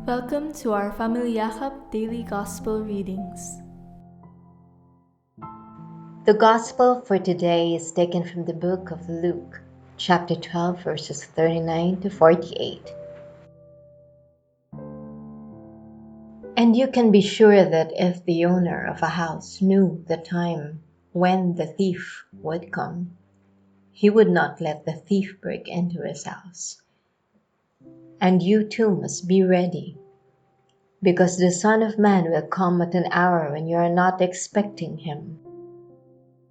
Welcome to our FamilYakap Daily Gospel Readings. The Gospel for today is taken from the book of Luke, chapter 12, verses 39 to 48. And you can be sure that if the owner of a house knew the time when the thief would come, he would not let the thief break into his house. And you too must be ready, because the Son of Man will come at an hour when you are not expecting him.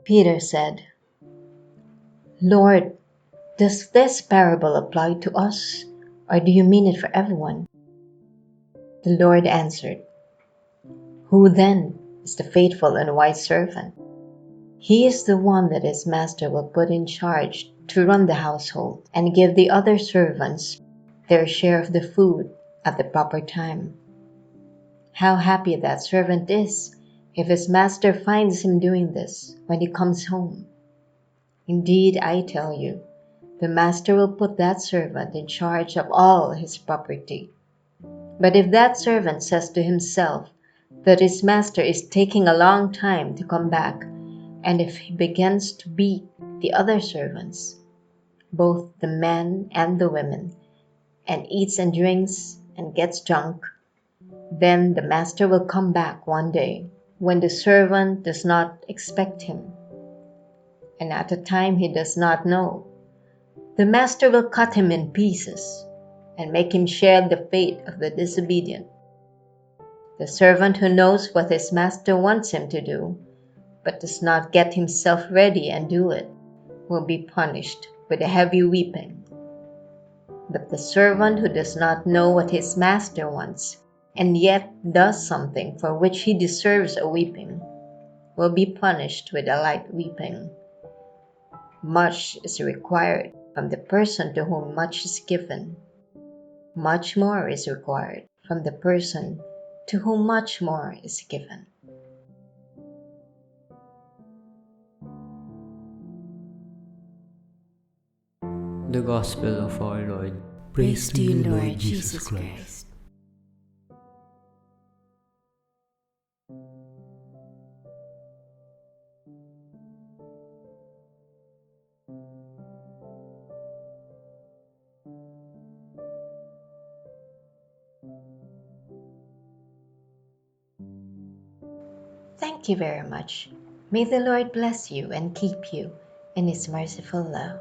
Peter said, "Lord, does this parable apply to us, or do you mean it for everyone?" The Lord answered, "Who then is the faithful and wise servant? He is the one that his master will put in charge to run the household and give the other servants their share of the food at the proper time. How happy that servant is if his master finds him doing this when he comes home. Indeed, I tell you, the master will put that servant in charge of all his property. But if that servant says to himself that his master is taking a long time to come back, and if he begins to beat the other servants, both the men and the women, and eats and drinks and gets drunk, then the master will come back one day when the servant does not expect him, and at a time he does not know. The master will cut him in pieces and make him share the fate of the disobedient. The servant who knows what his master wants him to do, but does not get himself ready and do it, will be punished with a heavy whipping. But the servant who does not know what his master wants, and yet does something for which he deserves a whipping, will be punished with a light whipping. Much is required from the person to whom much is given. Much more is required from the person to whom much more is given." The Gospel of our Lord. Praise to you, Lord Jesus Christ. Thank you very much. May the Lord bless you and keep you in His merciful love.